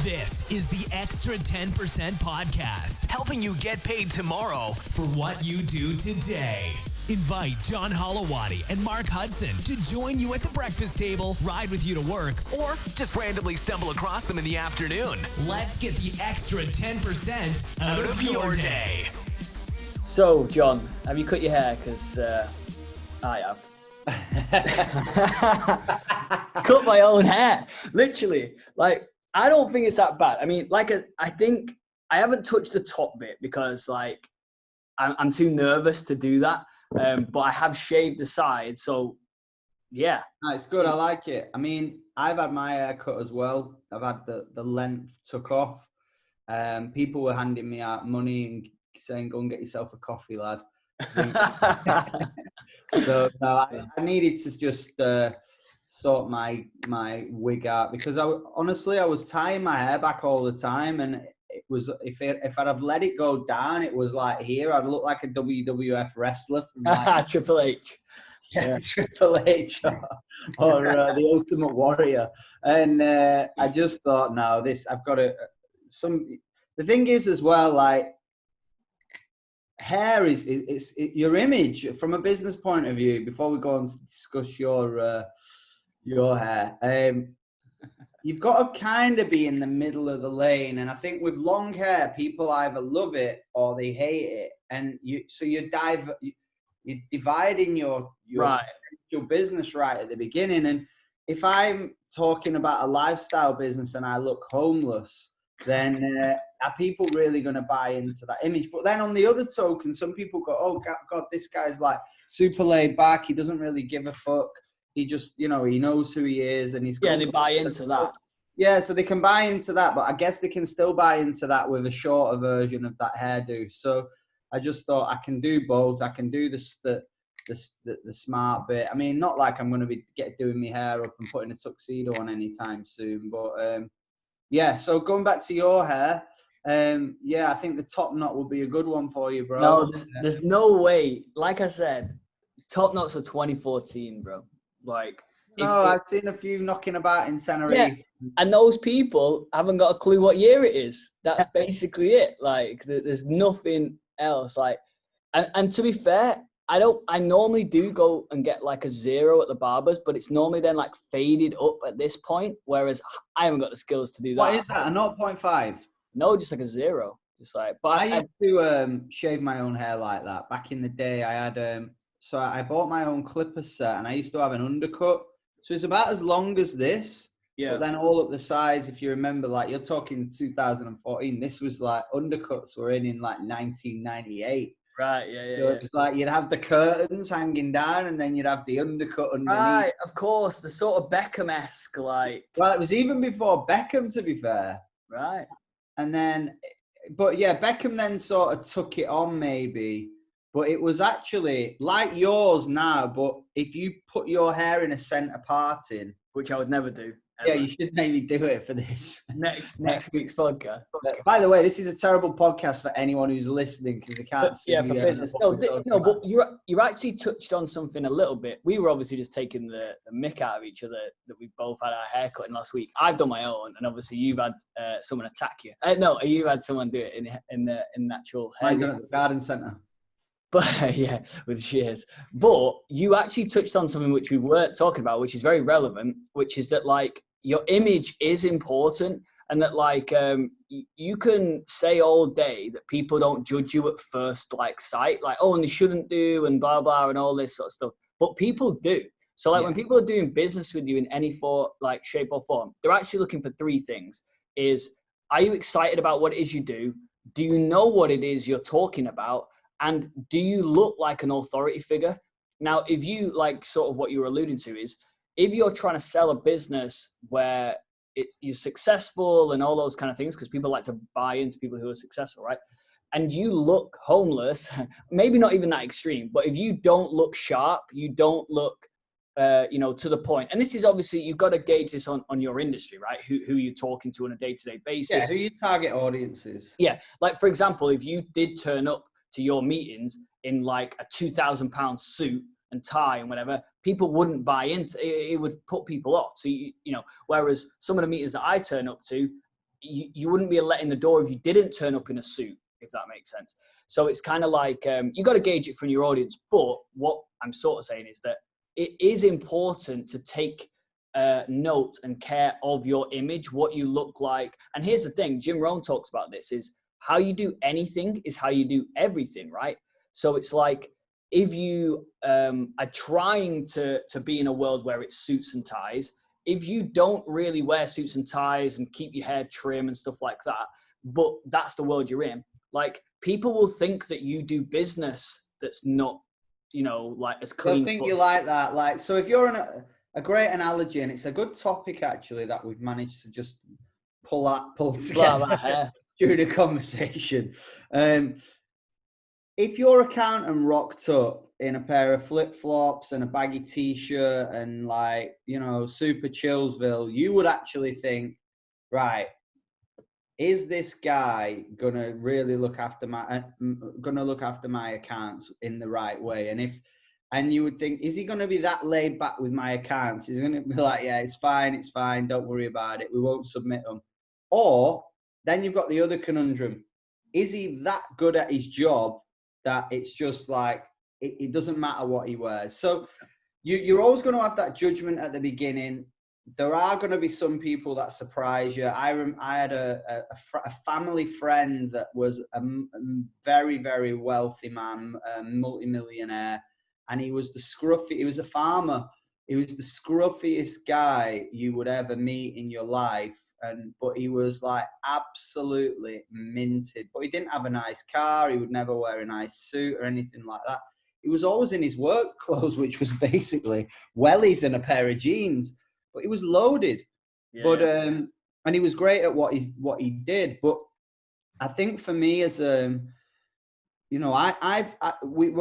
This is the Extra 10% Podcast, helping you get paid tomorrow for what you do today. Invite John Holowaty and Mark Hudson to join you at the breakfast table, ride with you to work, or just randomly stumble across them in the afternoon. Let's get the extra 10% out of your day. So, John, have you cut your hair? Because I have. Cut my own hair, literally. Like, I don't think it's that bad. I mean, I think I haven't touched the top bit because, like, I'm too nervous to do that. But I have shaved the sides, so yeah. No, it's good. I like it. I mean, I've had my hair cut as well. I've had the length took off. People were handing me out money and saying, "Go and get yourself a coffee, lad." So no, I needed to just sort my wig out because I was tying my hair back all the time, and it was if I'd have let it go down, it was like here I'd look like a WWF wrestler from like, Triple H. Yeah, Triple H or the Ultimate Warrior, and I just thought, no, I've got to. The thing is as well, like hair is your image from a business point of view. Before we go on to discuss your hair, you've got to kind of be in the middle of the lane. And I think with long hair, people either love it or they hate it. And you're dividing your business right at the beginning. And if I'm talking about a lifestyle business and I look homeless, then are people really going to buy into that image? But then on the other token, some people go, oh, God, this guy's like super laid back. He doesn't really give a fuck. He just, he knows who he is. And and they buy into that. Yeah, so they can buy into that. But I guess they can still buy into that with a shorter version of that hairdo. So I just thought I can do both. I can do the smart bit. I mean, not like I'm going to be doing my hair up and putting a tuxedo on anytime soon. But yeah, so going back to your hair, I think the top knot will be a good one for you, bro. No, there's no way. Like I said, top knots are 2014, bro. Like, I've seen a few knocking about in Tenerife. Yeah, and those people haven't got a clue what year it is. That's basically it. Like, there's nothing else. Like, and to be fair, I normally do go and get like a 0 at the barbers, but it's normally then like faded up at this point, whereas I haven't got the skills to do that. What is that, a 0.5? No, just like a 0. Just like, but I used to shave my own hair like that. Back in the day, I had, so I bought my own clipper set and I used to have an undercut. So it's about as long as this, but then all up the sides, if you remember, like you're talking 2014, this was like undercuts were in like 1998. Right, yeah. It's like you'd have the curtains hanging down and then you'd have the undercut underneath. Right, of course, the sort of Beckham-esque, like. Well, it was even before Beckham, to be fair. Right. And then, but yeah, Beckham then sort of took it on maybe, but it was actually like yours now, but if you put your hair in a centre parting. Which I would never do. Ever. Yeah, you should maybe do it for this. Next week's podcast. By the way, this is a terrible podcast for anyone who's listening because they can't see. Yeah, for business. No, but you actually touched on something a little bit. We were obviously just taking the mick out of each other that we both had our hair cutting last week. I've done my own, and obviously you've had someone attack you. No, you've had someone do it in the natural hair. I've done it at the garden centre. But yeah, with shears. But you actually touched on something which we weren't talking about, which is very relevant, which is that like your image is important, and that like you can say all day that people don't judge you at first like sight, like and they shouldn't do and blah blah and all this sort of stuff. But people do. So like when people are doing business with you in any like shape or form, they're actually looking for 3 things: is are you excited about what it is you do? Do you know what it is you're talking about? And do you look like an authority figure? Now, if you like sort of what you were alluding to is if you're trying to sell a business where you're successful and all those kind of things, because people like to buy into people who are successful, right? And you look homeless, maybe not even that extreme, but if you don't look sharp, you don't look, to the point. And this is obviously, you've got to gauge this on your industry, right? Who you're talking to on a day-to-day basis. Yeah, who your target audience is. Yeah, like for example, if you did turn up to your meetings in like a £2,000 suit and tie and whatever, people wouldn't buy into it. It would put people off. So, whereas some of the meetings that I turn up to, you wouldn't be letting the door if you didn't turn up in a suit, if that makes sense. So it's kind of like, you got to gauge it from your audience. But what I'm sort of saying is that it is important to take note and care of your image, what you look like. And here's the thing, Jim Rohn talks about this, is how you do anything is how you do everything, right? So it's like, if you are trying to be in a world where it's suits and ties, if you don't really wear suits and ties and keep your hair trim and stuff like that, but that's the world you're in, like, people will think that you do business that's not, like as clean. I think you like that. Like, so if you're a great analogy, and it's a good topic actually that we've managed to just pull together during a conversation. If your accountant rocked up in a pair of flip-flops and a baggy t-shirt and like, super Chillsville, you would actually think, right, is this guy gonna really look after my accounts in the right way? And you would think, is he gonna be that laid back with my accounts? He's gonna be like, yeah, it's fine, don't worry about it, we won't submit them. Or then you've got the other conundrum. Is he that good at his job that it's just like, it doesn't matter what he wears? So you're always going to have that judgment at the beginning. There are going to be some people that surprise you. I had a family friend that was a very, very wealthy man, a multimillionaire, and he was a farmer. He was the scruffiest guy you would ever meet in your life. But he was like absolutely minted. But he didn't have a nice car. He would never wear a nice suit or anything like that. He was always in his work clothes, which was basically wellies and a pair of jeans. But he was loaded. Yeah. But and he was great at what he did. But I think for me, as we're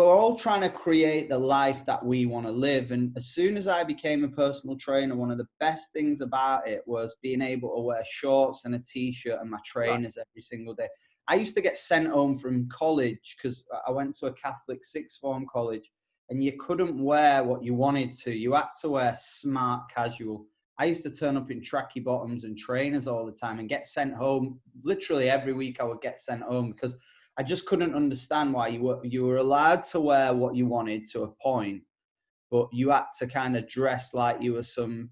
all trying to create the life that we want to live. And as soon as I became a personal trainer, one of the best things about it was being able to wear shorts and a t-shirt and my trainers every single day. I used to get sent home from college because I went to a Catholic sixth form college, and you couldn't wear what you wanted to. You had to wear smart casual. I used to turn up in tracky bottoms and trainers all the time and get sent home. Literally every week I would get sent home because I just couldn't understand why you were allowed to wear what you wanted to a point, but you had to kind of dress like you were some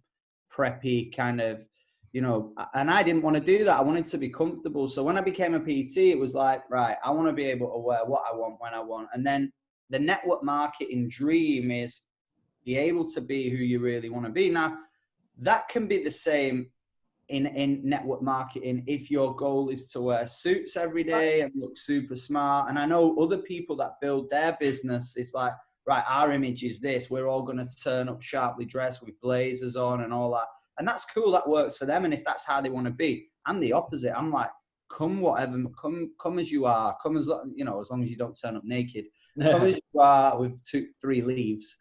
preppy kind of, and I didn't want to do that. I wanted to be comfortable. So when I became a PT, it was like, right, I want to be able to wear what I want when I want. And then the network marketing dream is be able to be who you really want to be. Now, that can be the same in network marketing if your goal is to wear suits every day and look super smart. And I know other people that build their business, it's like, right, our image is this. We're all going to turn up sharply dressed with blazers on and all that. And that's cool. That works for them. And if that's how they want to be, I'm the opposite. I'm like, come as you are. Come as, as long as you don't turn up naked. Come as you are with 2-3 leaves.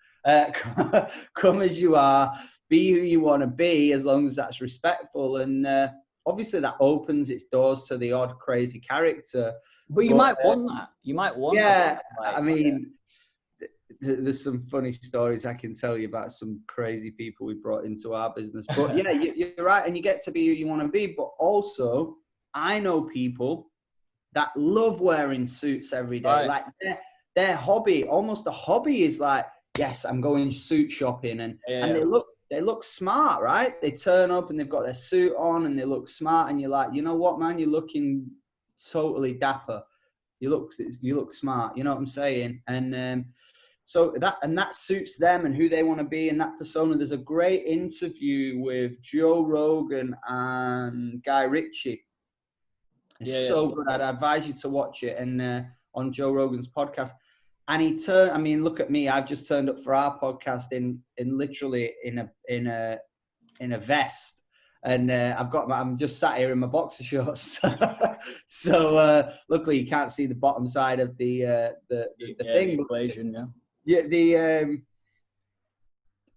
Come as you are. Be who you want to be, as long as that's respectful. And obviously that opens its doors to the odd crazy character. But you might want that. You might want that. Yeah, I mean, there's some funny stories I can tell you about some crazy people we brought into our business. But yeah, you're right. And you get to be who you want to be. But also, I know people that love wearing suits every day. Right. Like their hobby, almost a hobby, is like, yes, I'm going suit shopping. And they look smart, right? They turn up and they've got their suit on and they look smart. And you're like, you know what, man? You're looking totally dapper. You look smart. You know what I'm saying? And so that suits them and who they want to be and that persona. There's a great interview with Joe Rogan and Guy Ritchie. It's so good. I'd advise you to watch it. And on Joe Rogan's podcast. And look at me. I've just turned up for our podcast in literally in a vest, and I'm just sat here in my boxer shorts. So luckily you can't see the bottom side of the thing. The equation,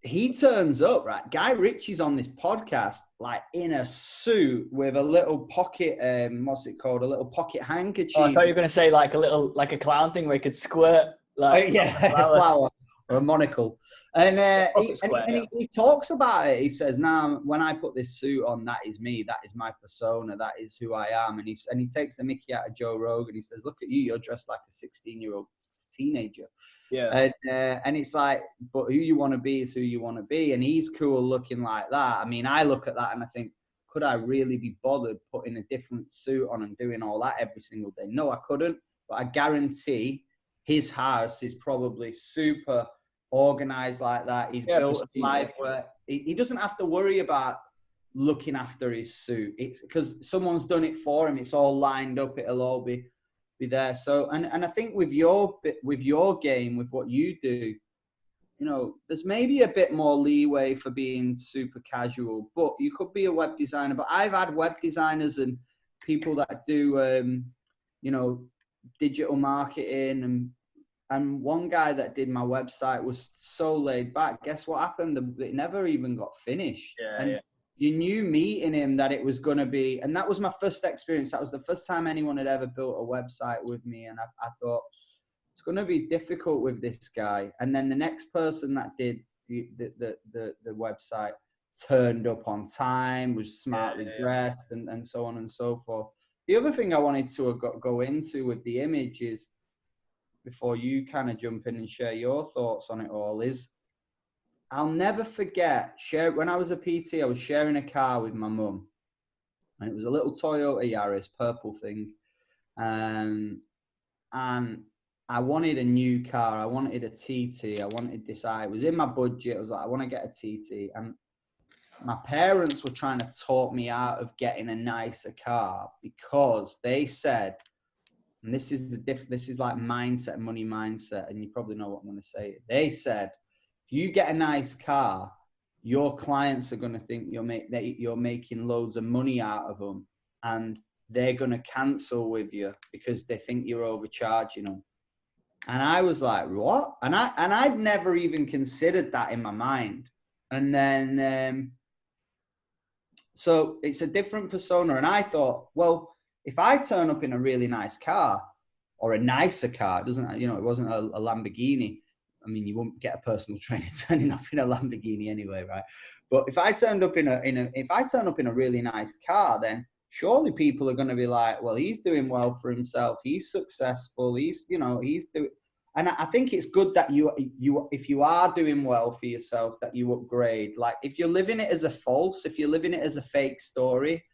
he turns up, right? Guy Ritchie's on this podcast, like in a suit with a little pocket, what's it called? A little pocket handkerchief. Oh, I thought you were going to say like a clown thing where he could squirt. Like flour. or a monocle. And, he talks about it. He says, "Now, when I put this suit on, that is me. That is my persona. That is who I am." And he takes the mickey out of Joe Rogan. He says, "Look at you. You're dressed like a 16-year-old teenager." Yeah. And it's like, but who you want to be is who you want to be. And he's cool looking like that. I mean, I look at that and I think, could I really be bothered putting a different suit on and doing all that every single day? No, I couldn't. But I guarantee his house is probably super organized like that. He's built a life where he doesn't have to worry about looking after his suit. It's because someone's done it for him. It's all lined up. It'll all be there. So, and I think with your game, with what you do, you know, there's maybe a bit more leeway for being super casual, but you could be a web designer. But I've had web designers and people that do, you know, digital marketing, and one guy that did my website was so laid back. Guess what happened? It never even got finished. You knew meeting him that it was going to be, and that was my first experience. That was the first time anyone had ever built a website with me. And I thought, it's going to be difficult with this guy. And then the next person that did the website turned up on time, was smartly dressed, and so on and so forth. The other thing I wanted to go into with the image is, before you kind of jump in and share your thoughts on it all, is I'll never forget, when I was a PT, I was sharing a car with my mum, and it was a little Toyota Yaris, purple thing. And I wanted a new car. I wanted a TT. I wanted this. It was in my budget. I was like, I want to get a TT. And my parents were trying to talk me out of getting a nicer car, because they said, and this is like mindset, money mindset, and you probably know what I'm going to say. They said, if you get a nice car, your clients are going to think you're making loads of money out of them, and they're going to cancel with you because they think you're overcharging them. And I was like, what? And I'd never even considered that in my mind. And then, so it's a different persona. And I thought, well, if I turn up in a really nice car, or a nicer car, it doesn't, you know, it wasn't a Lamborghini. I mean, you won't get a personal trainer turning up in a Lamborghini anyway, right? But if I turned up in a really nice car, then surely people are going to be like, well, he's doing well for himself. He's successful. He's doing. And I think it's good that you, if you are doing well for yourself, that you upgrade. Like, if you're living it as if you're living it as a fake story,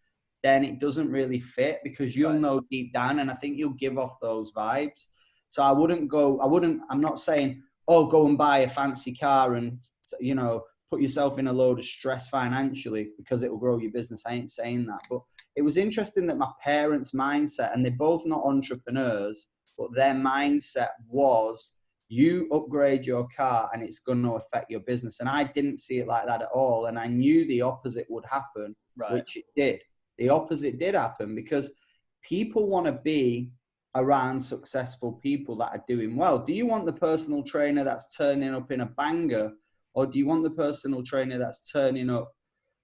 then it doesn't really fit, because you'll know deep down, and I think you'll give off those vibes. So I'm not saying, oh, go and buy a fancy car and, you know, put yourself in a load of stress financially because it will grow your business. I ain't saying that. But it was interesting that my parents' mindset, and they're both not entrepreneurs, but their mindset was, you upgrade your car and it's going to affect your business. And I didn't see it like that at all. And I knew the opposite would happen, which it did. The opposite did happen, because people want to be around successful people that are doing well. Do you want the personal trainer that's turning up in a banger, or do you want the personal trainer that's turning up,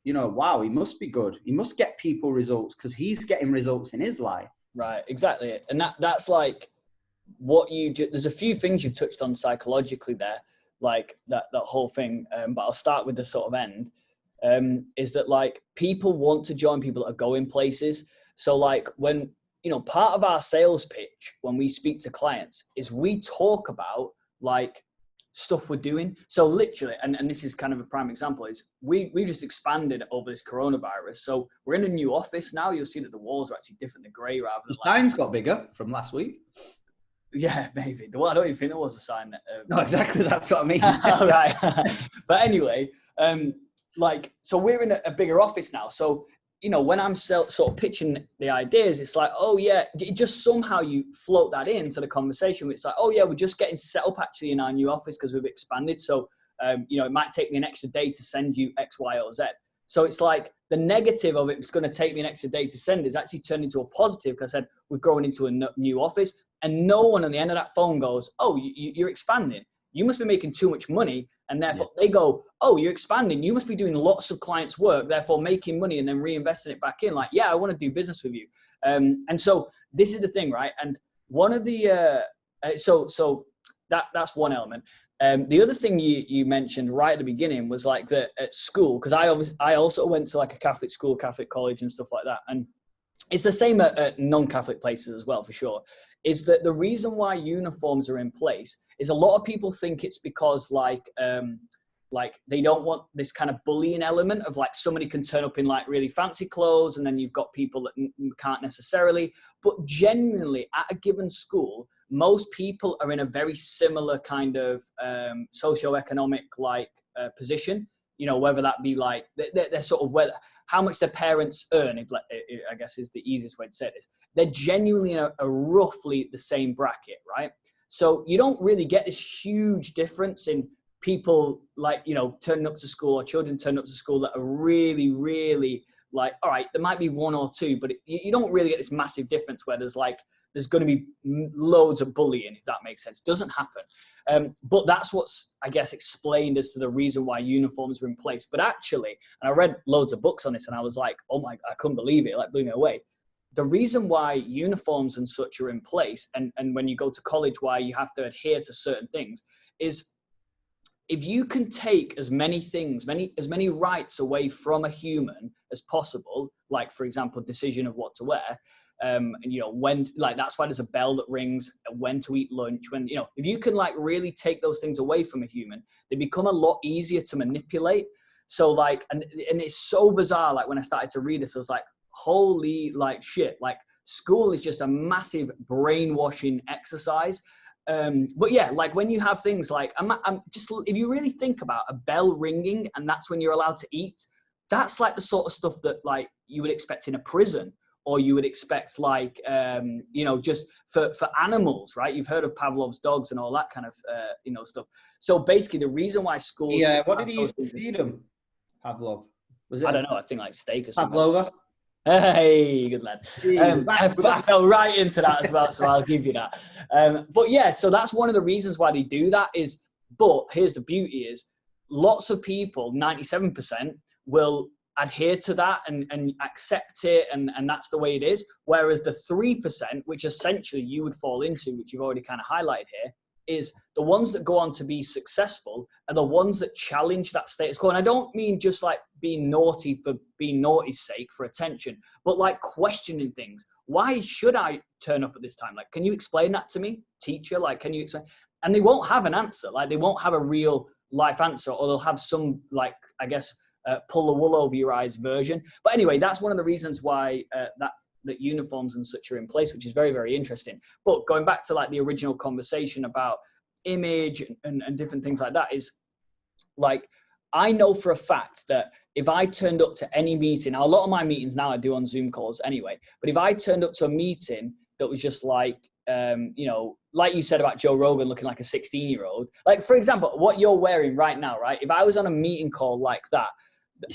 you know, wow, he must be good. He must get people results because he's getting results in his life. Right, exactly. And that's like what you do. There's a few things you've touched on psychologically there, like that whole thing. But I'll start with the sort of end. Is that, like, people want to join people that are going places. So, like, when, you know, part of our sales pitch when we speak to clients is we talk about, like, stuff we're doing. So literally, and this is kind of a prime example, is we just expanded over this coronavirus. So we're in a new office now. You'll see that the walls are actually different. They're grey rather than the signs got bigger from last week. Yeah, maybe. Well, I don't even think there was a sign. No, exactly. That's what I mean. All right. But anyway, like, so we're in a bigger office now. So, you know, when I'm sort of pitching the ideas, it's like, oh yeah, it just somehow you float that into the conversation. It's like, oh yeah, we're just getting set up actually in our new office because we've expanded. So, you know, it might take me an extra day to send you X, Y, or Z. So it's like the negative of it's going to take me an extra day to send is actually turned into a positive, because I said we're growing into a new office, and no one on the end of that phone goes, oh, you're expanding. You must be making too much money. And therefore they go, oh, you're expanding. You must be doing lots of clients' work, therefore making money and then reinvesting it back in. Like, yeah, I want to do business with you. And so this is the thing, right? And one of the, so that's one element. The other thing you mentioned right at the beginning was like that at school, because I also went to like a Catholic school, Catholic college and stuff like that. And it's the same at non-Catholic places as well, for sure, is that the reason why uniforms are in place is a lot of people think it's because like they don't want this kind of bullying element of like somebody can turn up in like really fancy clothes and then you've got people that can't necessarily. But genuinely at a given school, most people are in a very similar kind of socioeconomic like position, you know, whether that be like they're sort of whether how much their parents earn, if like, I guess is the easiest way to say this. They're genuinely in a roughly the same bracket, right? So you don't really get this huge difference in people like, you know, turning up to school or children turning up to school that are really, really like, all right, there might be one or two, but you don't really get this massive difference where there's going to be loads of bullying, if that makes sense. Doesn't happen. But that's what's, I guess, explained as to the reason why uniforms are in place. But actually, and I read loads of books on this and I was like, oh my, I couldn't believe it. It like blew me away. The reason why uniforms and such are in place, and when you go to college, why you have to adhere to certain things, is if you can take as many things, as many rights away from a human as possible, like for example, decision of what to wear, and you know, when, like, that's why there's a bell that rings, when to eat lunch, when, you know, if you can like really take those things away from a human, they become a lot easier to manipulate. So like, and it's so bizarre. Like when I started to read this, I was like, holy like shit, like school is just a massive brainwashing exercise. But yeah, like when you have things like, I'm just, if you really think about a bell ringing and that's when you're allowed to eat, that's like the sort of stuff that like you would expect in a prison, or you would expect like, you know, just for animals, right? You've heard of Pavlov's dogs and all that kind of, you know, stuff. So basically the reason why schools... Yeah, what did he used to feed them, Pavlov? Was it? I don't know, I think like steak or something. Pavlova? Hey, good lad. I fell right into that as well, so I'll give you that. But yeah, so that's one of the reasons why they do that is, but here's the beauty is, lots of people, 97%, will adhere to that and accept it, and that's the way it is. Whereas the 3%, which essentially you would fall into, which you've already kind of highlighted here, is the ones that go on to be successful are the ones that challenge that status quo. And I don't mean just like being naughty for being naughty's sake for attention, but like questioning things. Why should I turn up at this time? Like, can you explain that to me, teacher? Like, can you explain? And they won't have an answer. Like, they won't have a real life answer, or they'll have some, like, I guess, pull the wool over your eyes version. But anyway, that's one of the reasons why that uniforms and such are in place, which is very, very interesting. But going back to like the original conversation about image and different things like that, is like, I know for a fact that if I turned up to any meeting, now a lot of my meetings now I do on Zoom calls anyway, but if I turned up to a meeting that was just like, you know, like you said about Joe Rogan looking like a 16-year-old, like for example, what you're wearing right now, right? If I was on a meeting call like that,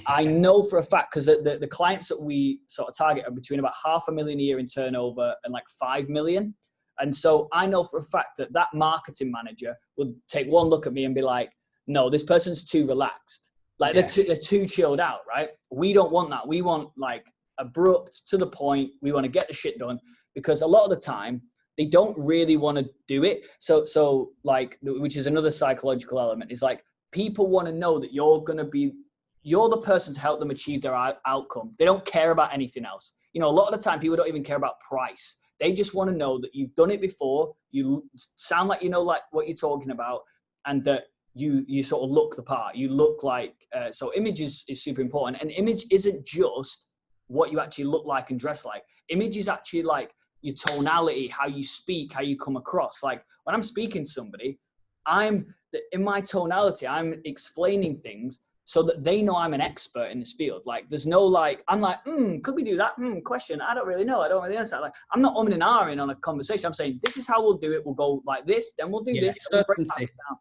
I know for a fact, because the clients that we sort of target are between about $500,000 a year in turnover and like 5 million. And so I know for a fact that that marketing manager would take one look at me and be like, no, this person's too relaxed. Like they're too chilled out, right? We don't want that. We want like abrupt, to the point. We want to get the shit done, because a lot of the time they don't really want to do it. So like, which is another psychological element, is like people want to know that you're the person to help them achieve their outcome. They don't care about anything else. You know, a lot of the time people don't even care about price. They just want to know that you've done it before. You sound like you know like what you're talking about, and that you sort of look the part. You look like, so image is super important. And image isn't just what you actually look like and dress like. Image is actually like your tonality, how you speak, how you come across. Like when I'm speaking to somebody, in my tonality, I'm explaining things so that they know I'm an expert in this field. Like there's no like, I'm like, could we do that? Question, I don't really know. I don't really understand. Like I'm not umming and ahhing on a conversation. I'm saying, this is how we'll do it. We'll go like this, then we'll do this. We'll break that down.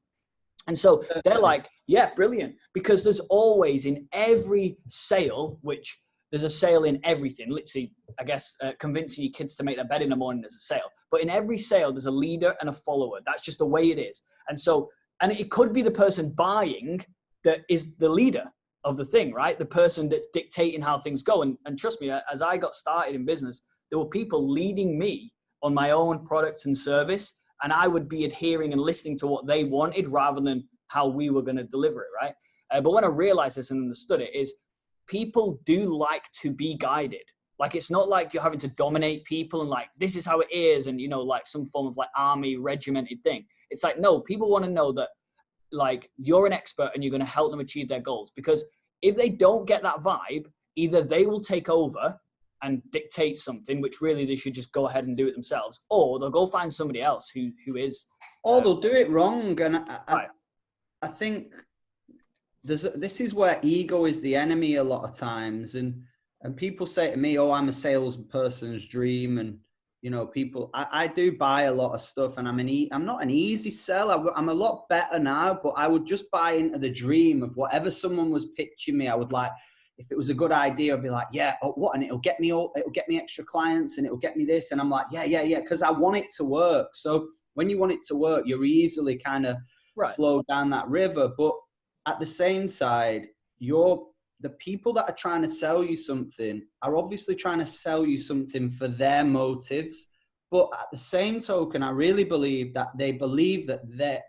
And so they're like, yeah, brilliant. Because there's always in every sale, which there's a sale in everything, literally, I guess, convincing your kids to make their bed in the morning, there's a sale. But in every sale, there's a leader and a follower. That's just the way it is. And so, and it could be the person buying that is the leader of the thing, right? The person that's dictating how things go. And trust me, as I got started in business, there were people leading me on my own products and service. and I would be adhering and listening to what they wanted rather than how we were going to deliver it, right? But when I realized this and understood it, is people do like to be guided. Like, it's not like you're having to dominate people and like, this is how it is. And, you know, like some form of like army regimented thing. It's like, no, people want to know that like you're an expert and you're going to help them achieve their goals. Because if they don't get that vibe, either they will take over and dictate something, which really they should just go ahead and do it themselves, or they'll go find somebody else who is. Or they'll do it wrong. And I think this is where ego is the enemy a lot of times. And people say to me, oh, I'm a salesperson's dream. And, you know, I do buy a lot of stuff, and I'm not an easy sell. I'm a lot better now, but I would just buy into the dream of whatever someone was pitching me. I would like, if it was a good idea, I'd be like, yeah, oh, what? And it'll get me extra clients, and it'll get me this. And I'm like, yeah. Because I want it to work. So when you want it to work, you're easily kind of flow down that river. But at the same side, the people that are trying to sell you something are obviously trying to sell you something for their motives. But at the same token, I really believe that they believe that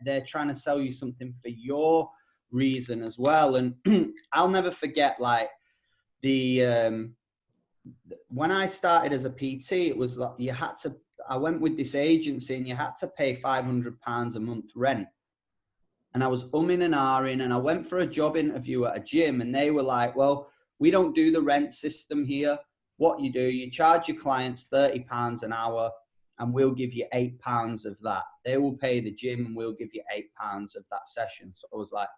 they're trying to sell you something for your reason as well. And I'll never forget, like, when I started as a PT, it was like I went with this agency and you had to pay £500 a month rent. And I was umming and ahhing, and I went for a job interview at a gym, and they were like, well, we don't do the rent system here. What you do, you charge your clients £30 an hour, and we'll give you £8 of that. They will pay the gym, and we'll give you £8 of that session. So I was like,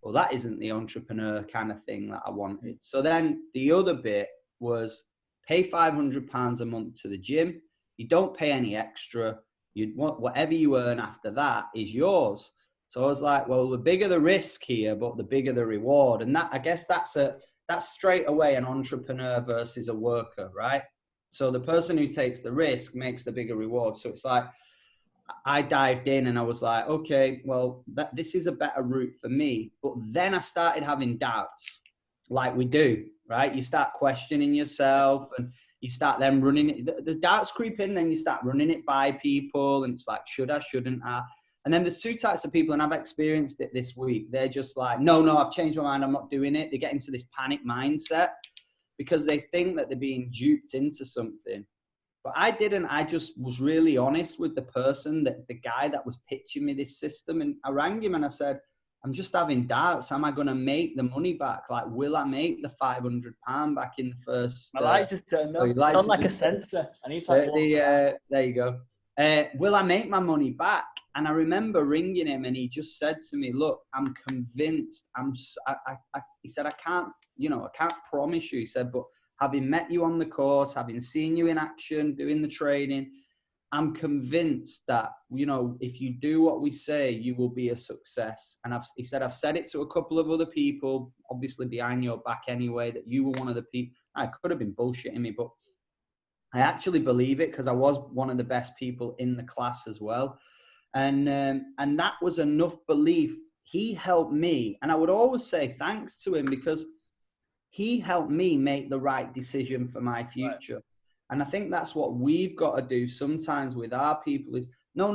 well, that isn't the entrepreneur kind of thing that I wanted. So then the other bit was pay £500 a month to the gym. You don't pay any extra. You want whatever you earn after that is yours. So I was like, well, the bigger the risk here, but the bigger the reward. And that, I guess that's straight away an entrepreneur versus a worker, right? So the person who takes the risk makes the bigger reward. So it's like, I dived in and I was like, okay, well, this is a better route for me. But then I started having doubts, like we do, right? You start questioning yourself, and you start then running it. The doubts creep in, then you start running it by people, and it's like, should I, shouldn't I? And then there's two types of people, and I've experienced it this week. They're just like, no, I've changed my mind. I'm not doing it. They get into this panic mindset because they think that they're being duped into something. But I didn't. I just was really honest with the person, the guy that was pitching me this system. And I rang him and I said, I'm just having doubts. Am I going to make the money back? Like, will I make the £500 back in the first? My lights just turned on. It's on like a sensor. And he's like, there you go. Will I make my money back? And I remember ringing him, and he just said to me, look, I'm convinced. He said, I can't promise you. He said, but having met you on the course, having seen you in action, doing the training, I'm convinced that, you know, if you do what we say, you will be a success. And he said, I've said it to a couple of other people, obviously behind your back anyway, that you were one of the people. I could have been bullshitting me, but I actually believe it because I was one of the best people in the class as well. And that was enough belief. He helped me. And I would always say thanks to him because he helped me make the right decision for my future. Right. And I think that's what we've got to do sometimes with our people is, no.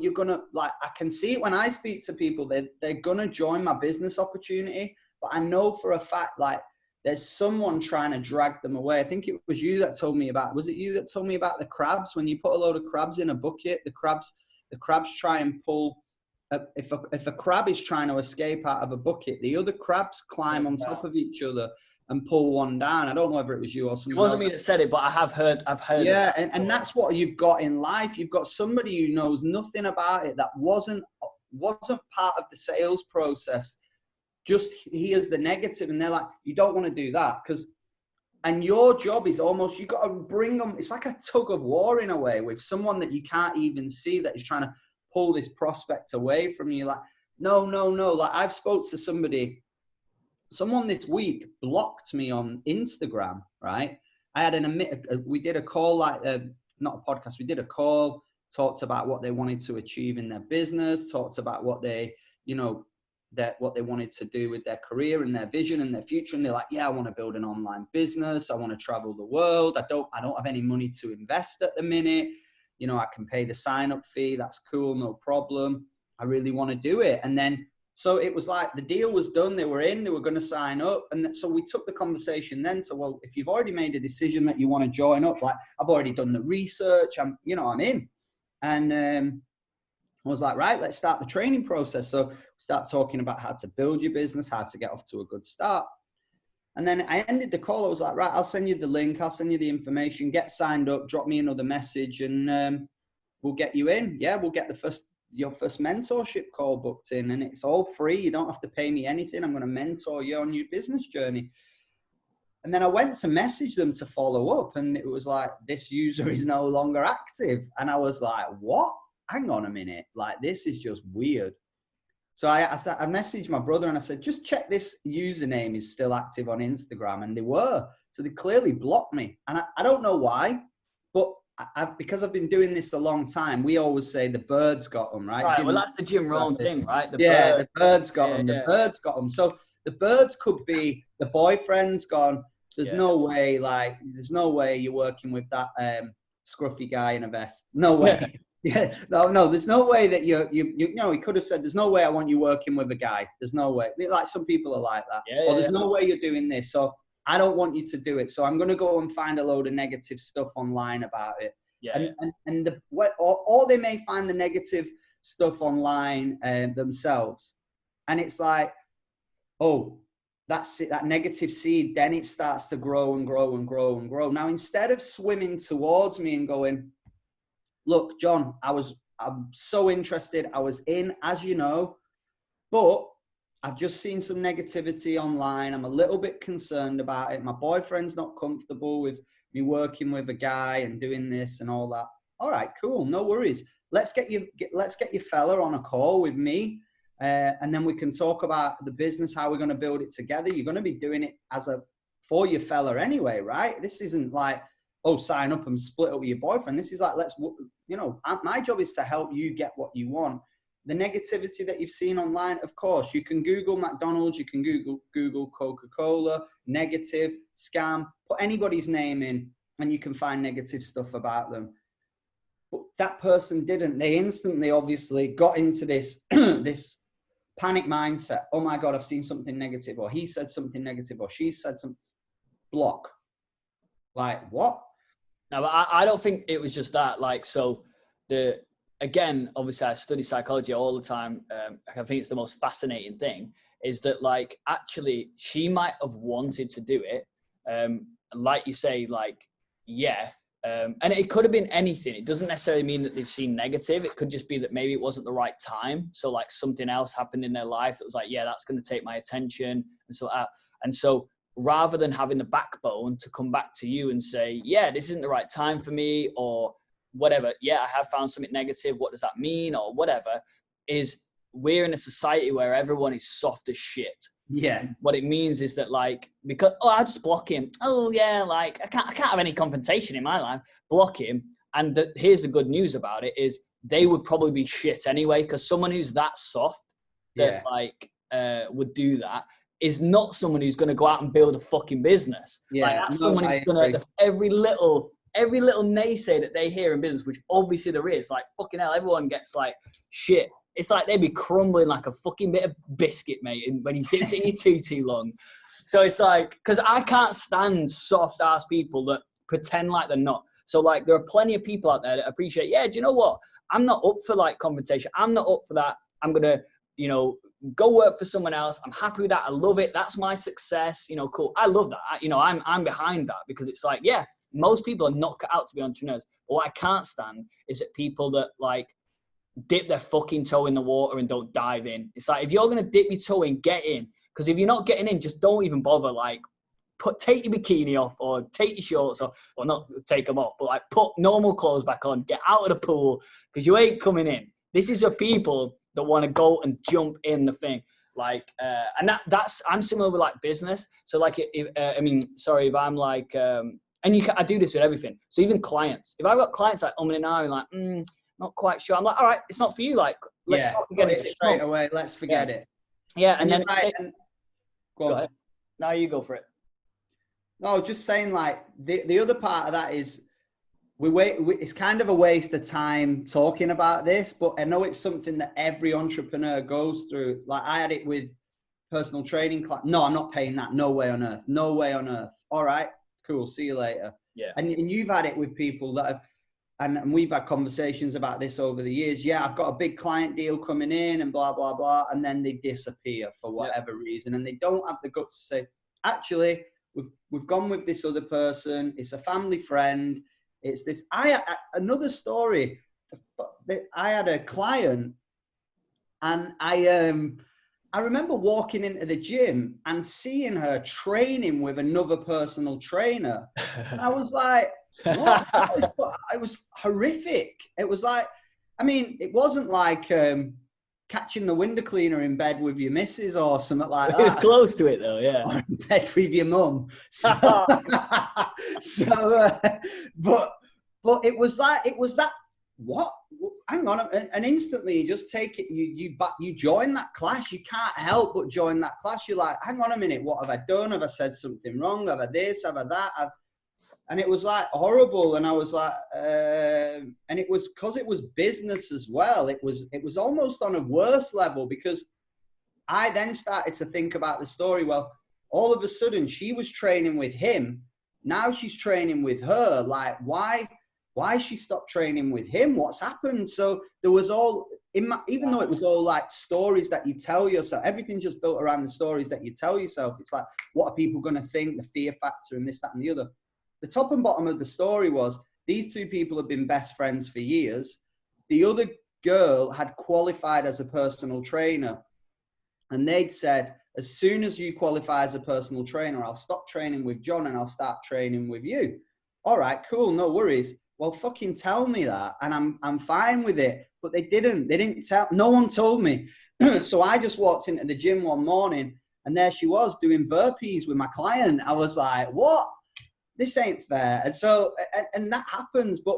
You're going to, like, I can see it when I speak to people, they're going to join my business opportunity. But I know for a fact, like, there's someone trying to drag them away. I think it was you that told me about, was it you that told me about the crabs? When you put a load of crabs in a bucket, the crabs try and pull, if a crab is trying to escape out of a bucket, the other crabs climb on top of each other and pull one down. I don't know whether it was you or someone else. It wasn't me that said it, but I have heard. Yeah, and that's what you've got in life. You've got somebody who knows nothing about it, that wasn't part of the sales process. Just here's the negative, and they're like, you don't want to do that and your job is almost, you got to bring them. It's like a tug of war in a way with someone that you can't even see that is trying to pull this prospect away from you. Like, no. Like, I've spoke to someone this week blocked me on Instagram, right? I had we did a call, like, not a podcast. We did a call, talked about what they wanted to achieve in their business, talked about what they, what they wanted to do with their career and their vision and their future. And they're like, yeah, I want to build an online business. I want to travel the world. I don't have any money to invest at the minute. you know, I can pay the sign-up fee. That's cool, no problem. I really want to do it. And then, so it was like the deal was done. They were in, they were going to sign up. And so we took the conversation then. So, well, if you've already made a decision that you want to join up, like I've already done the research, I'm in. And I was like, right, let's start the training process. So we start talking about how to build your business, how to get off to a good start. And then I ended the call. I was like, right, I'll send you the link. I'll send you the information, get signed up, drop me another message, and we'll get you in. Yeah, we'll get your first mentorship call booked in, and it's all free. You don't have to pay me anything. I'm going to mentor you on your business journey. And then I went to message them to follow up, and it was like, this user is no longer active. And I was like, what? Hang on a minute. Like, this is just weird. So I messaged my brother and I said, just check this username is still active on Instagram. And they were. So they clearly blocked me. And I don't know why, but because I've been doing this a long time, we always say the birds got them, right? Right, well, that's the Jim Rohn thing, right? The birds got them. The birds got them. So the birds could be the boyfriend's gone. There's no way, there's no way you're working with that scruffy guy in a vest. No way. Yeah, no, there's no way that you know, he could have said, there's no way I want you working with a guy. There's no way. Like, some people are like that. Or there's no way you're doing this. So I don't want you to do it. So I'm going to go and find a load of negative stuff online about it. Or they may find the negative stuff online themselves. And it's like, oh, that's it, that negative seed. Then it starts to grow and grow and grow and grow. Now, instead of swimming towards me and going, look, John, I'm so interested. I was in, as you know, but I've just seen some negativity online. I'm a little bit concerned about it. My boyfriend's not comfortable with me working with a guy and doing this and all that. All right, cool. No worries. Let's get your fella on a call with me. And then we can talk about the business, how we're going to build it together. You're going to be doing it for your fella anyway, right? This isn't like, oh, sign up and split up with your boyfriend. This is like, my job is to help you get what you want. The negativity that you've seen online, of course, you can Google McDonald's, you can Google Coca-Cola, negative, scam, put anybody's name in and you can find negative stuff about them. But that person didn't. They instantly, obviously, got into this, this panic mindset. Oh my God, I've seen something negative, or he said something negative, or she said something. Block. Like, what? No, I don't think it was just that. Like, so again, obviously I study psychology all the time. I think it's the most fascinating thing is that, like, actually she might have wanted to do it. Like you say, like, and it could have been anything. It doesn't necessarily mean that they've seen negative. It could just be that maybe it wasn't the right time. So like something else happened in their life that was like, yeah, that's going to take my attention and so that. And so rather than having the backbone to come back to you and say, yeah, this isn't the right time for me, or whatever. Yeah, I have found something negative. What does that mean? Or whatever. Is we're in a society where everyone is soft as shit. Yeah. What it means is that, like, because, I'll just block him. Oh yeah, like I can't have any confrontation in my life. Block him. And here's the good news about it is they would probably be shit anyway, because someone who's that soft that would do that is not someone who's going to go out and build a fucking business. Yeah, like, that's someone who's going to, every little naysay that they hear in business, which obviously there is, like, fucking hell, everyone gets like shit. It's like they'd be crumbling like a fucking bit of biscuit, mate, when you dipped it in you too long. So it's like, because I can't stand soft ass people that pretend like they're not. So like, there are plenty of people out there that appreciate, yeah, do you know what? I'm not up for like confrontation. I'm not up for that. I'm going to, go work for someone else. I'm happy with that. I love it. That's my success. Cool. I love that. I'm behind that, because it's like, yeah, most people are not cut out to be entrepreneurs. But what I can't stand is that people that like dip their fucking toe in the water and don't dive in. It's like, if you're going to dip your toe in, get in. Because if you're not getting in, just don't even bother. Like, take your bikini off, or take your shorts off, or not take them off, but like put normal clothes back on, get out of the pool, because you ain't coming in. This is for people that want to go and jump in the thing. Like, and that's, I'm similar with like business. So like, if I'm like, I do this with everything. So even clients, if I've got clients like and ahhing, like, not quite sure. I'm like, all right, it's not for you. Like, let's talk again. Straight away. Let's forget it. Yeah. And then go ahead. Now you go for it. No, just saying, like, the other part of that is it's kind of a waste of time talking about this, but I know it's something that every entrepreneur goes through. Like I had it with personal training class. No, I'm not paying that. No way on earth. No way on earth. All right, cool. See you later. Yeah. And you've had it with people that have, and we've had conversations about this over the years. Yeah, I've got a big client deal coming in and blah, blah, blah. And then they disappear for whatever reason. And they don't have the guts to say, actually, we've gone with this other person. It's a family friend. It's this. Another story. I had a client, and I remember walking into the gym and seeing her training with another personal trainer. And I was like, what? It was horrific. It was like, I mean, it wasn't like catching the window cleaner in bed with your missus or something like that. It was close to it though, yeah. Or in bed with your mum. So, but it was that, what? Hang on, and instantly you just take it, you join that class. You can't help but join that class. You're like, hang on a minute, what have I done? Have I said something wrong? Have I this? Have I that? And it was like horrible. And I was like, and it was because it was business as well. It was almost on a worse level, because I then started to think about the story. Well, all of a sudden she was training with him. Now she's training with her. Like, why she stopped training with him? What's happened? So there was all, even though it was all like stories that you tell yourself, everything just built around the stories that you tell yourself. It's like, what are people going to think? The fear factor and this, that, and the other. The top and bottom of the story was these two people have been best friends for years. The other girl had qualified as a personal trainer, and they'd said, as soon as you qualify as a personal trainer, I'll stop training with John and I'll start training with you. All right, cool, no worries. Well, fucking tell me that, and I'm fine with it. But they didn't tell, no one told me. So I just walked into the gym one morning, and there she was doing burpees with my client. I was like, what? This ain't fair. And so, and that happens. But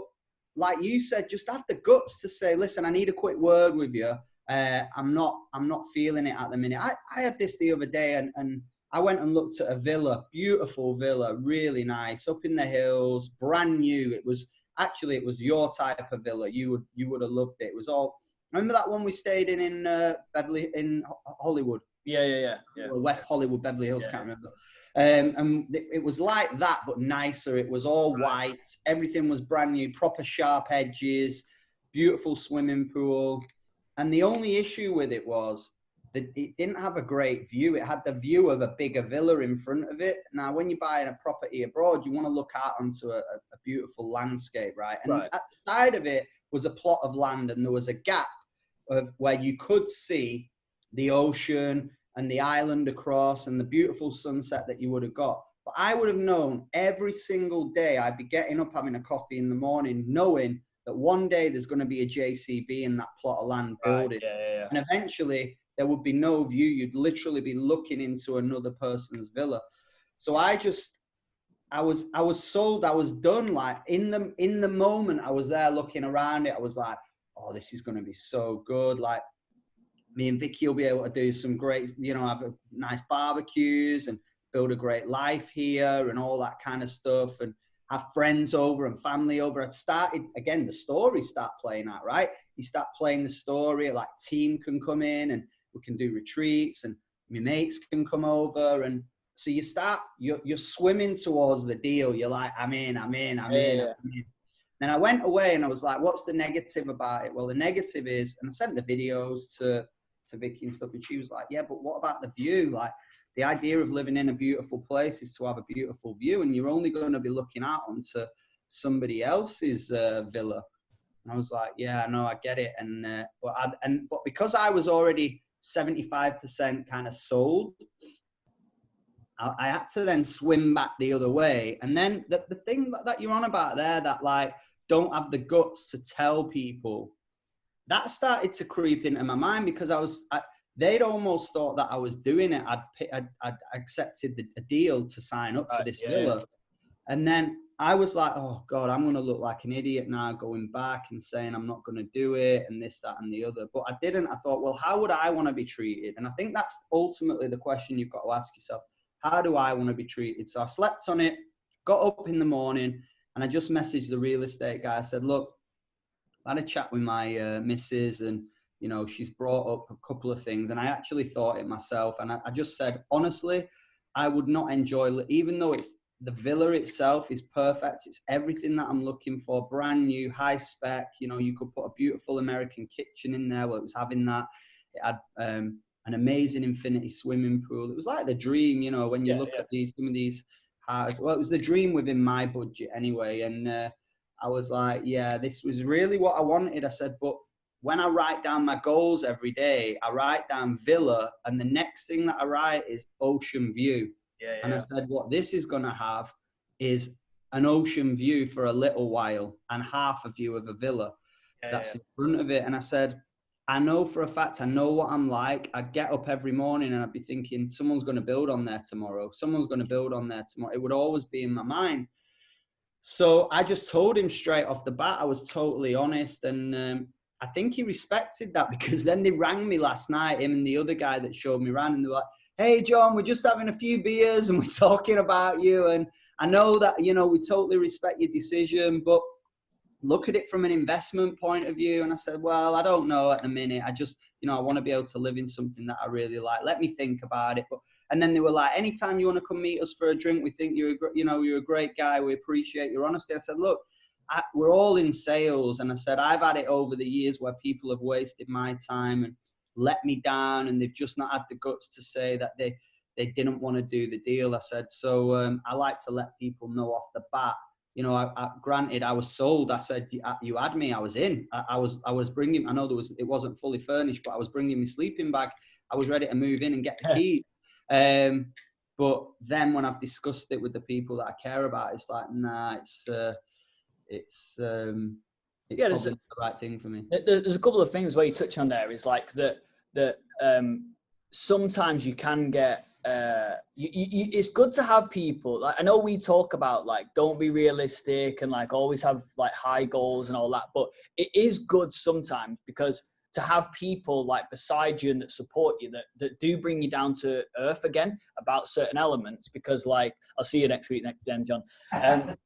like you said, just have the guts to say, listen, I need a quick word with you. I'm not feeling it at the minute. I had this the other day, and I went and looked at a villa, beautiful villa, really nice, up in the hills, brand new. It was your type of villa. You would have loved it. It was all, remember that one we stayed in Hollywood? Yeah. Well, West Hollywood, Beverly Hills, Yeah. can't remember. And it was like that, but nicer. It was all white. Everything was brand new, proper sharp edges, beautiful swimming pool. And the only issue with it was that it didn't have a great view. It had the view of a bigger villa in front of it. Now, when you're buying a property abroad, you want to look out onto a beautiful landscape, right? And at the side of it was a plot of land, and there was a gap of where you could see the ocean and the island across and the beautiful sunset that you would have got. But I would have known every single day I'd be getting up, having a coffee in the morning, knowing that one day there's going to be a JCB in that plot of land building. Yeah. And eventually there would be no view. You'd literally be looking into another person's villa. So I was sold. I was done. Like in the moment I was there looking around it, I was like, oh, this is going to be so good. Like, me and Vicky will be able to do some great, have a nice barbecues and build a great life here and all that kind of stuff, and have friends over and family over. I'd started, again, the stories start playing out, right? You start playing the story, like team can come in and we can do retreats and my mates can come over. And so you're swimming towards the deal. You're like, I'm in. Then I went away and I was like, what's the negative about it? Well, the negative is, and I sent the videos to Vicky and stuff, and she was like, yeah, but what about the view? Like, the idea of living in a beautiful place is to have a beautiful view, and you're only going to be looking out onto somebody else's villa. And I was like, yeah, no, I get it. But because I was already 75% kind of sold, I had to then swim back the other way. And then the thing that you're on about there, that like, don't have the guts to tell people, that started to creep into my mind, because they'd almost thought that I was doing it. I'd accepted a deal to sign up for this villa. And then I was like, oh God, I'm going to look like an idiot now, going back and saying I'm not going to do it and this, that, and the other. But I didn't. I thought, well, how would I want to be treated? And I think that's ultimately the question you've got to ask yourself. How do I want to be treated? So I slept on it, got up in the morning, And I just messaged the real estate guy. I said, look, I had a chat with my missus, and, you know, she's brought up a couple of things, and I actually thought it myself. And I just said, honestly, I would not enjoy, even though it's, the villa itself is perfect. It's everything that I'm looking for. Brand new, high spec. You know, you could put a beautiful American kitchen in there. Well, it was having that. It had an amazing infinity swimming pool. It was like the dream, you know, when you look at some of these houses. Well, it was the dream within my budget anyway. And I was like, yeah, this was really what I wanted. I said, but when I write down my goals every day, I write down villa, and the next thing that I write is ocean view. And I said, what this is going to have is an ocean view for a little while and half a view of a villa that's in front of it. And I said, I know for a fact, I know what I'm like. I'd get up every morning and I'd be thinking, someone's going to build on there tomorrow. Someone's going to build on there tomorrow. It would always be in my mind. So I just told him straight off the bat. I was totally honest. And I think he respected that, because then they rang me last night, him and the other guy that showed me around, and they were like, hey, John, we're just having a few beers and we're talking about you. And I know that, you know, we totally respect your decision, but look at it from an investment point of view. And I said, well, I don't know at the minute. I just, you know, I want to be able to live in something that I really like. Let me think about it. And then they were like, anytime you want to come meet us for a drink, we think you're a great guy. We appreciate your honesty. I said, look, we're all in sales. And I said, I've had it over the years where people have wasted my time and let me down, and they've just not had the guts to say that they didn't want to do the deal. I said, so I like to let people know off the bat. You know, granted, I was sold. I said, you had me. I was in. I was bringing. I know it wasn't fully furnished, but I was bringing my sleeping bag. I was ready to move in and get the key. But then when I've discussed it with the people that I care about, it's like, nah, it's probably the right thing for me. There's a couple of things where you touch on there. Is like that sometimes you can get it's good to have people, like, I know we talk about like don't be realistic and like always have like high goals and all that, but it is good sometimes because to have people like beside you and that support you that do bring you down to earth again about certain elements, because like I'll see you next week then, John.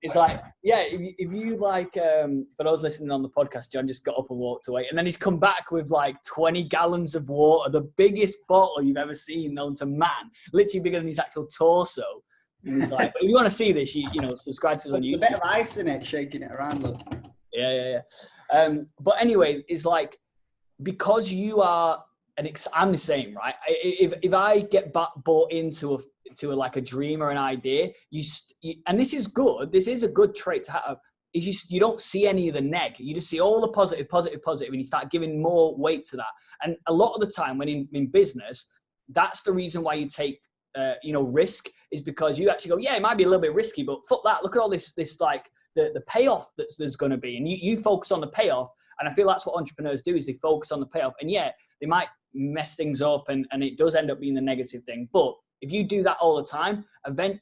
It's like, yeah, if you like for those listening on the podcast, John just got up and walked away, and then he's come back with like 20 gallons of water, the biggest bottle you've ever seen known to man, literally bigger than his actual torso. And he's like, but if you want to see this, you know, subscribe to us on YouTube. A bit of ice in it, shaking it around. Look. Yeah. But anyway, it's like, because you are I'm the same, right? If I get bought into like a dream or an idea, and this is good. This is a good trait to have. Is you don't see any of the neg. You just see all the positive, and you start giving more weight to that. And a lot of the time, when in business, that's the reason why you take risk, is because you actually go, yeah, it might be a little bit risky, but fuck that. Look at all this like. The payoff there's going to be, and you focus on the payoff. And I feel that's what entrepreneurs do, is they focus on the payoff. And yeah, they might mess things up, and it does end up being the negative thing. But if you do that all the time,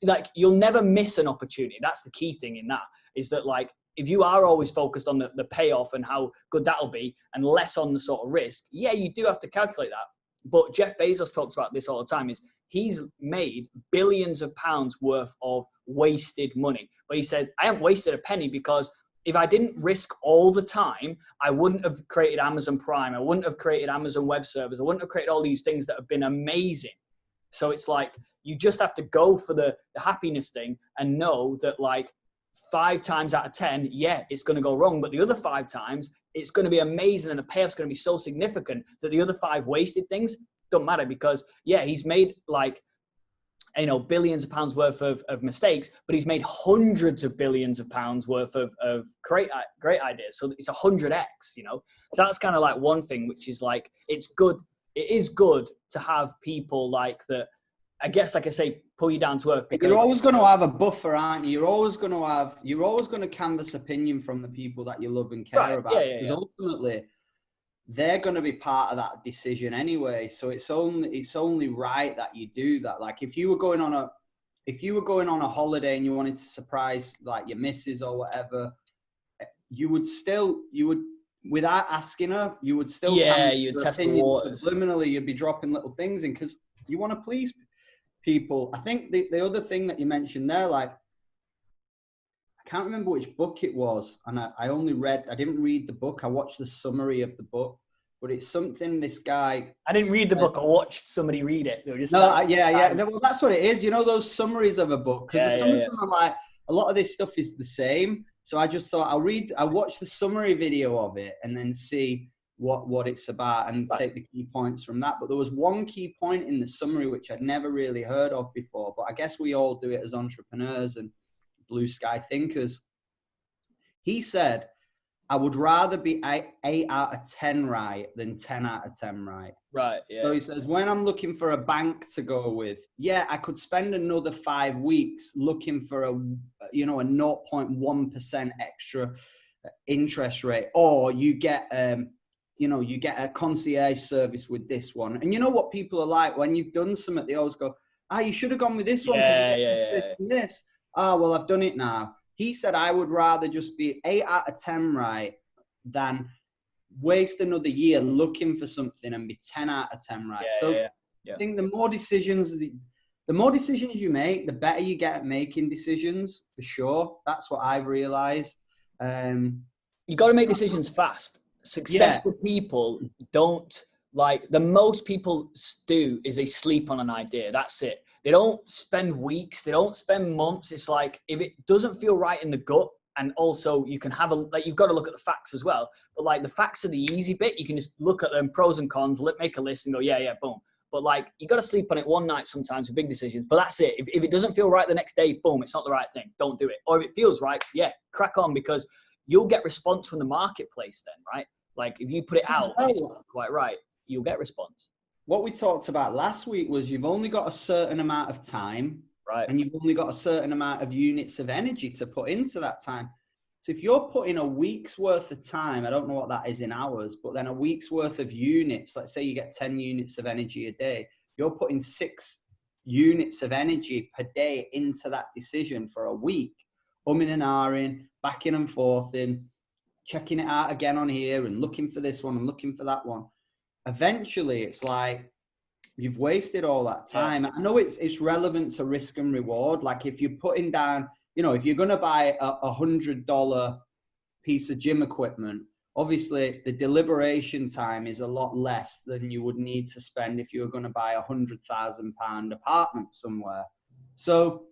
like you'll never miss an opportunity. That's the key thing in that, is that like if you are always focused on the payoff and how good that'll be, and less on the sort of risk, yeah, you do have to calculate that. But Jeff Bezos talks about this all the time, is he's made billions of pounds worth of wasted money. But he said, I haven't wasted a penny, because if I didn't risk all the time, I wouldn't have created Amazon Prime. I wouldn't have created Amazon Web Services. I wouldn't have created all these things that have been amazing. So it's like, you just have to go for the happiness thing and know that like 5 times out of 10, yeah, it's going to go wrong. But the other 5 times, it's going to be amazing, and the payoff's going to be so significant that the other 5 wasted things don't matter, because yeah, he's made like, billions of pounds worth of mistakes, but he's made hundreds of billions of pounds worth of great ideas. So it's 100x, So that's kind of like one thing, which is like, it's good. It is good to have people like that. I guess, like I say, pull you down to earth. Because you're always going to have a buffer, aren't you? You're always going to canvass opinion from the people that you love and care about. Because ultimately, they're going to be part of that decision anyway. So it's only right that you do that. Like if you were going on a holiday and you wanted to surprise like your missus or whatever, you would without asking her, you would still you'd test the waters. Subliminally, you'd be dropping little things in because you want to please people. I think the other thing that you mentioned there, like, I can't remember which book it was. And I didn't read the book. I watched the summary of the book, but it's something this guy. I didn't read the book. I watched somebody read it. They were just yeah. Well, that's what it is. You know, those summaries of a book, because some of them are like, a lot of this stuff is the same. So I just thought I'll watch the summary video of it and then see what it's about and take the key points from that. But there was one key point in the summary which I'd never really heard of before, but I guess we all do it as entrepreneurs and blue sky thinkers. He said, I would rather be 8 out of 10 right than 10 out of 10 right. Right, yeah. So he says, when I'm looking for a bank to go with, yeah, I could spend another 5 weeks looking for a 0.1% extra interest rate, or you get you get a concierge service with this one. And you know what people are like when you've done something, they always go, you should have gone with this one. This. Well, I've done it now. He said, I would rather just be 8 out of 10 right than waste another year looking for something and be 10 out of 10 right. I think the more decisions you make, the better you get at making decisions, for sure. That's what I've realized. You got to make decisions fast. Successful people don't, like, the most people do is they sleep on an idea. That's it. They don't spend weeks. They don't spend months. It's like, if it doesn't feel right in the gut, and also you can have you've got to look at the facts as well. But like, the facts are the easy bit. You can just look at them, pros and cons, make a list and go, yeah, boom. But like, you got to sleep on it one night sometimes with big decisions. But that's it. If it doesn't feel right the next day, boom, it's not the right thing. Don't do it. Or if it feels right, crack on, because you'll get response from the marketplace then, right? Like, if you put it out and it's not quite right, you'll get response. What we talked about last week was you've only got a certain amount of time, right? And you've only got a certain amount of units of energy to put into that time. So if you're putting a week's worth of time, I don't know what that is in hours, but then a week's worth of units, let's say you get 10 units of energy a day, you're putting 6 units of energy per day into that decision for a week, umming and ahhing, backing and forthing, checking it out again on here and looking for this one and looking for that one. Eventually, it's like you've wasted all that time. I know it's relevant to risk and reward. Like, if you're putting down, if you're going to buy a $100 piece of gym equipment, obviously the deliberation time is a lot less than you would need to spend if you were going to buy £100,000 apartment somewhere. So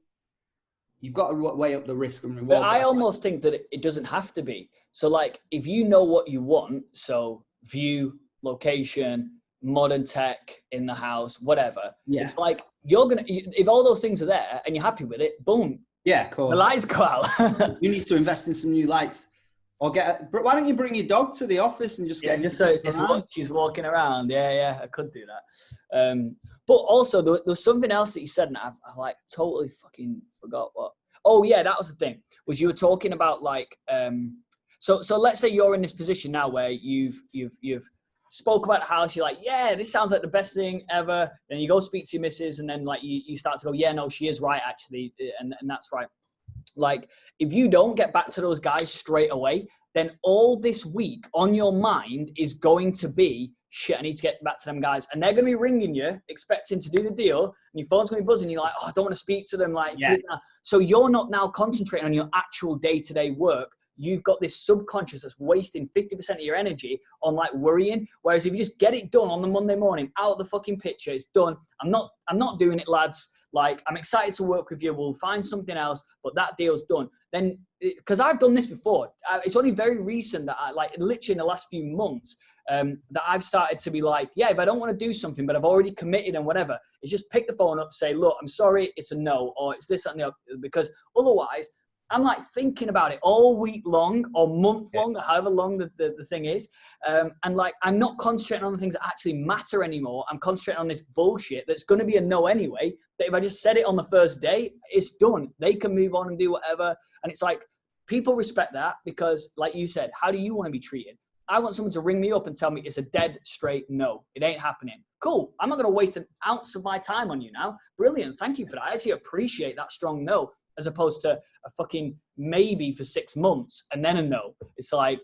you've got to weigh up the risk and reward. But I almost think that it doesn't have to be. So like, if you know what you want, so view, location, modern tech in the house, whatever. Yeah. It's like, if all those things are there and you're happy with it, boom. Yeah, of course. The lights go out. You need to invest in some new lights. Or why don't you bring your dog to the office and just get she's walking around. Yeah, I could do that. But also there was something else that you said and I like totally fucking forgot what. Oh yeah, that was the thing. Was you were talking about like so let's say you're in this position now where you've spoke about the house, you're like, yeah, this sounds like the best thing ever. Then you go speak to your missus and then like you start to go, yeah, no, she is right actually. And that's right. Like, if you don't get back to those guys straight away, then all this week on your mind is going to be, shit, I need to get back to them guys. And they're going to be ringing you, expecting to do the deal. And your phone's going to be buzzing. You're like, oh, I don't want to speak to them. Like, so you're not now concentrating on your actual day-to-day work. You've got this subconscious that's wasting 50% of your energy on like worrying. Whereas if you just get it done on the Monday morning, out of the fucking picture, it's done. I'm not doing it, lads. Like, I'm excited to work with you. We'll find something else, but that deal's done. Then, because I've done this before. It's only very recent that I, like, literally in the last few months, that I've started to be like, yeah, if I don't want to do something, but I've already committed and whatever, it's just pick the phone up, say, look, I'm sorry, it's a no, or it's this, that, and the other. Because otherwise, I'm like thinking about it all week long or month long, or however long the thing is. And like, I'm not concentrating on the things that actually matter anymore. I'm concentrating on this bullshit that's going to be a no anyway. That if I just said it on the first day, it's done. They can move on and do whatever. And it's like, people respect that because like you said, how do you want to be treated? I want someone to ring me up and tell me it's a dead straight no. It ain't happening. Cool. I'm not going to waste an ounce of my time on you now. Brilliant. Thank you for that. I actually appreciate that strong no, as opposed to a fucking maybe for 6 months and then a no. It's like,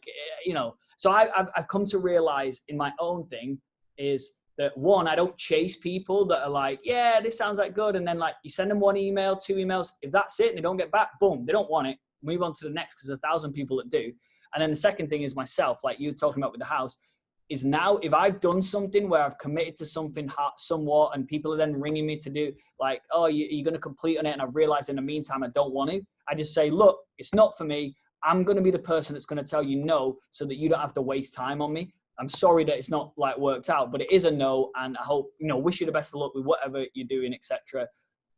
so I've come to realize in my own thing is that, one, I don't chase people that are like, yeah, this sounds like good. And then like you send them 1 email, 2 emails. If that's it and they don't get back, boom, they don't want it. move on to the next, because there's 1,000 people that do. And then the second thing is myself, like you were talking about with the house, is now if I've done something where I've committed to something somewhat and people are then ringing me to do like, oh, you're going to complete on it. And I've realized in the meantime, I don't want to. I just say, look, it's not for me. I'm going to be the person that's going to tell you no so that you don't have to waste time on me. I'm sorry that it's not like worked out, but it is a no. And I hope, wish you the best of luck with whatever you're doing, etc.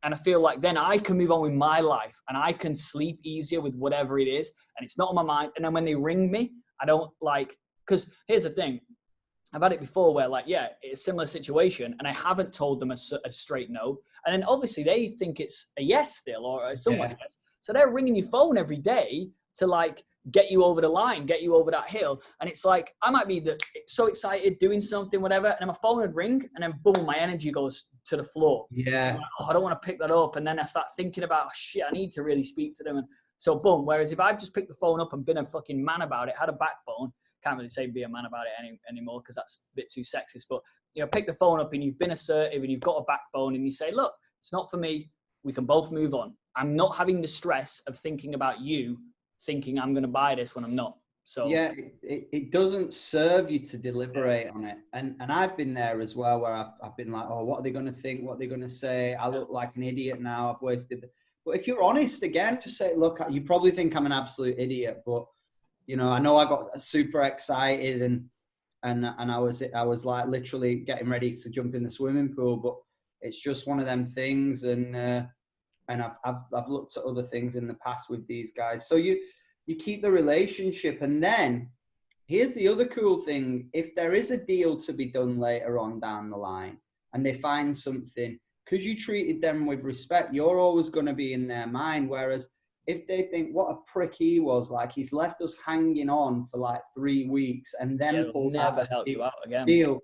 And I feel like then I can move on with my life and I can sleep easier with whatever it is. And it's not on my mind. And then when they ring me, I don't because here's the thing. I've had it before where it's a similar situation and I haven't told them a straight no. And then obviously they think it's a yes still or somewhat yes. So they're ringing your phone every day to get you over the line, get you over that hill. And it's like, I might be so excited doing something, whatever. And then my phone would ring and then boom, my energy goes to the floor. Yeah. So I don't want to pick that up. And then I start thinking about, shit, I need to really speak to them. And so boom. Whereas if I've just picked the phone up and been a fucking man about it, had a backbone, can't really say be a man about it anymore because that's a bit too sexist. But, pick the phone up and you've been assertive and you've got a backbone and you say, look, it's not for me. We can both move on. I'm not having the stress of thinking about you thinking I'm going to buy this when I'm not. So yeah, it doesn't serve you to deliberate on it. And I've been there as well where I've been like, oh, what are they going to think? What are they going to say? I look like an idiot now. I've wasted. But if you're honest again, just say, look, you probably think I'm an absolute idiot, but I know I got super excited and I was like literally getting ready to jump in the swimming pool, but it's just one of them things. And I've looked at other things in the past with these guys. So you keep the relationship. And then here's the other cool thing. If there is a deal to be done later on down the line and they find something, because you treated them with respect, you're always going to be in their mind. Whereas if they think what a prick he was, he's left us hanging on for 3 weeks and then pulled never help you out again. Deal.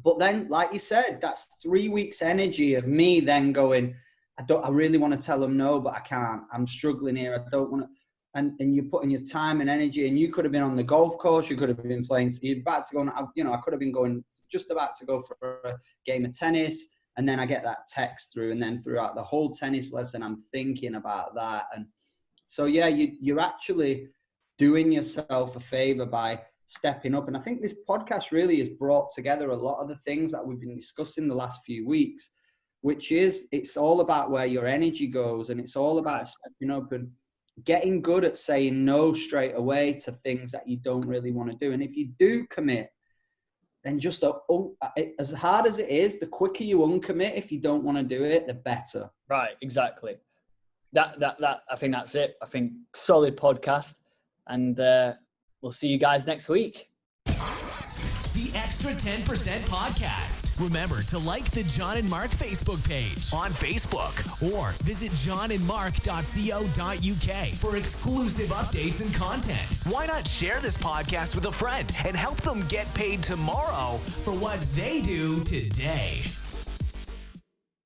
But then, like you said, that's 3 weeks energy of me then going, I really want to tell them no, but I can't. I'm struggling here. I don't want to. And you're putting your time and energy, and you could have been on the golf course. You could have been playing. You're about to go on. I could have been going, just about to go for a game of tennis. And then I get that text through, and then throughout the whole tennis lesson, I'm thinking about that. And so, yeah, you're actually doing yourself a favor by stepping up. And I think this podcast really has brought together a lot of the things that we've been discussing the last few weeks, which is it's all about where your energy goes, and it's all about stepping up and getting good at saying no straight away to things that you don't really want to do. And if you do commit, then just as hard as it is, the quicker you uncommit, if you don't want to do it, the better. Right, exactly. That I think that's it. I think solid podcast, and we'll see you guys next week. The Extra 10% Podcast. Remember to like the John and Mark Facebook page on Facebook or visit johnandmark.co.uk for exclusive updates and content. Why not share this podcast with a friend and help them get paid tomorrow for what they do today?